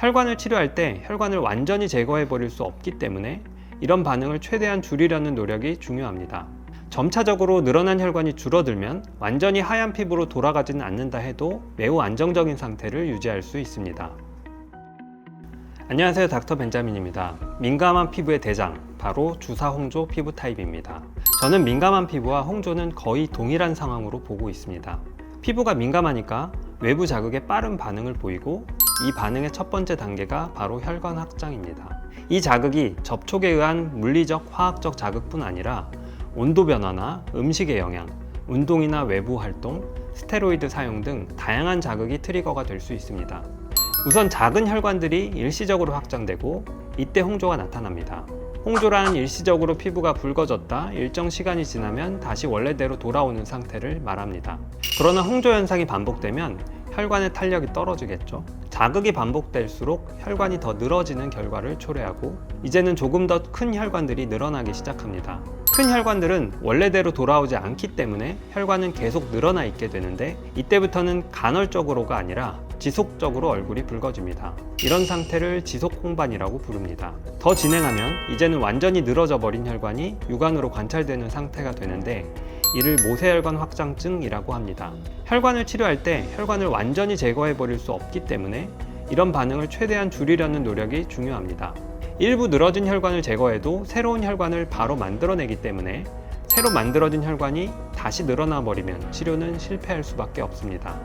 혈관을 치료할 때 혈관을 완전히 제거해 버릴 수 없기 때문에 이런 반응을 최대한 줄이려는 노력이 중요합니다. 점차적으로 늘어난 혈관이 줄어들면 완전히 하얀 피부로 돌아가지는 않는다 해도 매우 안정적인 상태를 유지할 수 있습니다. 안녕하세요, 닥터 벤자민입니다. 민감한 피부의 대장, 바로 주사 홍조 피부 타입입니다. 저는 민감한 피부와 홍조는 거의 동일한 상황으로 보고 있습니다. 피부가 민감하니까 외부 자극에 빠른 반응을 보이고, 이 반응의 첫 번째 단계가 바로 혈관 확장입니다. 이 자극이 접촉에 의한 물리적, 화학적 자극뿐 아니라 온도 변화나 음식의 영향, 운동이나 외부 활동, 스테로이드 사용 등 다양한 자극이 트리거가 될 수 있습니다. 우선 작은 혈관들이 일시적으로 확장되고 이때 홍조가 나타납니다. 홍조란 일시적으로 피부가 붉어졌다 일정 시간이 지나면 다시 원래대로 돌아오는 상태를 말합니다. 그러나 홍조 현상이 반복되면 혈관의 탄력이 떨어지겠죠. 자극이 반복될수록 혈관이 더 늘어지는 결과를 초래하고, 이제는 조금 더 큰 혈관들이 늘어나기 시작합니다. 큰 혈관들은 원래대로 돌아오지 않기 때문에 혈관은 계속 늘어나 있게 되는데, 이때부터는 간헐적으로가 아니라 지속적으로 얼굴이 붉어집니다. 이런 상태를 지속 홍반이라고 부릅니다. 더 진행하면 이제는 완전히 늘어져 버린 혈관이 육안으로 관찰되는 상태가 되는데, 이를 모세혈관 확장증이라고 합니다. 혈관을 치료할 때 혈관을 완전히 제거해 버릴 수 없기 때문에 이런 반응을 최대한 줄이려는 노력이 중요합니다. 일부 늘어진 혈관을 제거해도 새로운 혈관을 바로 만들어내기 때문에 새로 만들어진 혈관이 다시 늘어나 버리면 치료는 실패할 수밖에 없습니다.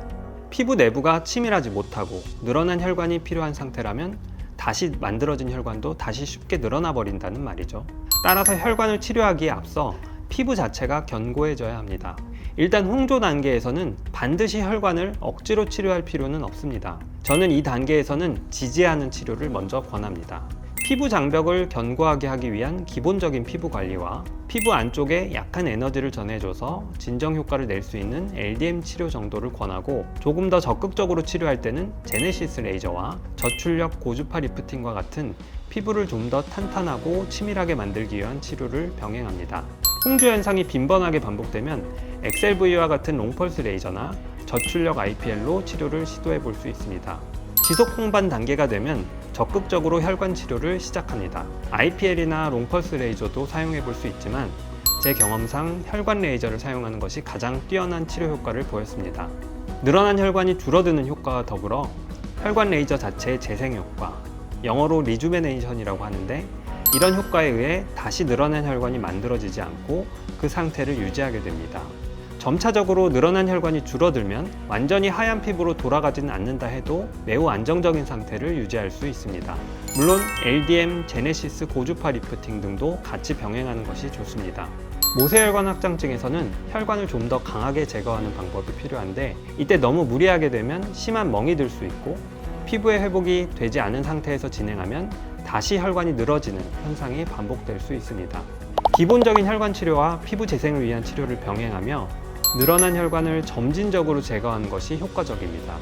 피부 내부가 치밀하지 못하고 늘어난 혈관이 필요한 상태라면 다시 만들어진 혈관도 다시 쉽게 늘어나 버린다는 말이죠. 따라서 혈관을 치료하기에 앞서 피부 자체가 견고해져야 합니다. 일단 홍조 단계에서는 반드시 혈관을 억지로 치료할 필요는 없습니다. 저는 이 단계에서는 지지하는 치료를 먼저 권합니다. 피부 장벽을 견고하게 하기 위한 기본적인 피부 관리와 피부 안쪽에 약한 에너지를 전해줘서 진정 효과를 낼 수 있는 LDM 치료 정도를 권하고, 조금 더 적극적으로 치료할 때는 제네시스 레이저와 저출력 고주파 리프팅과 같은 피부를 좀 더 탄탄하고 치밀하게 만들기 위한 치료를 병행합니다. 홍조 현상이 빈번하게 반복되면 XLV와 같은 롱펄스 레이저나 저출력 IPL로 치료를 시도해 볼 수 있습니다. 지속 홍반 단계가 되면 적극적으로 혈관 치료를 시작합니다. IPL이나 롱펄스 레이저도 사용해 볼 수 있지만 제 경험상 혈관 레이저를 사용하는 것이 가장 뛰어난 치료 효과를 보였습니다. 늘어난 혈관이 줄어드는 효과와 더불어 혈관 레이저 자체의 재생 효과, 영어로 리주베네이션이라고 하는데, 이런 효과에 의해 다시 늘어난 혈관이 만들어지지 않고 그 상태를 유지하게 됩니다. 점차적으로 늘어난 혈관이 줄어들면 완전히 하얀 피부로 돌아가지는 않는다 해도 매우 안정적인 상태를 유지할 수 있습니다. 물론 LDM, 제네시스 고주파 리프팅 등도 같이 병행하는 것이 좋습니다. 모세혈관 확장증에서는 혈관을 좀 더 강하게 제거하는 방법이 필요한데, 이때 너무 무리하게 되면 심한 멍이 들 수 있고, 피부의 회복이 되지 않은 상태에서 진행하면 다시 혈관이 늘어지는 현상이 반복될 수 있습니다. 기본적인 혈관 치료와 피부 재생을 위한 치료를 병행하며 늘어난 혈관을 점진적으로 제거하는 것이 효과적입니다.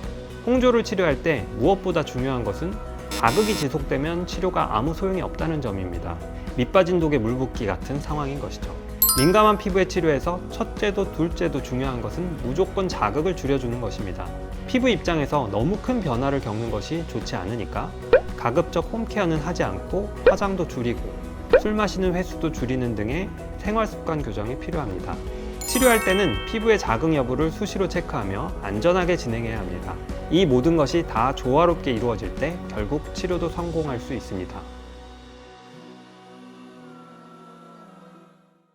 홍조를 치료할 때 무엇보다 중요한 것은 자극이 지속되면 치료가 아무 소용이 없다는 점입니다. 밑빠진 독에 물 붓기 같은 상황인 것이죠. 민감한 피부의 치료에서 첫째도 둘째도 중요한 것은 무조건 자극을 줄여주는 것입니다. 피부 입장에서 너무 큰 변화를 겪는 것이 좋지 않으니까 가급적 홈케어는 하지 않고 화장도 줄이고 술 마시는 횟수도 줄이는 등의 생활 습관 교정이 필요합니다. 치료할 때는 피부의 자극 여부를 수시로 체크하며 안전하게 진행해야 합니다. 이 모든 것이 다 조화롭게 이루어질 때 결국 치료도 성공할 수 있습니다.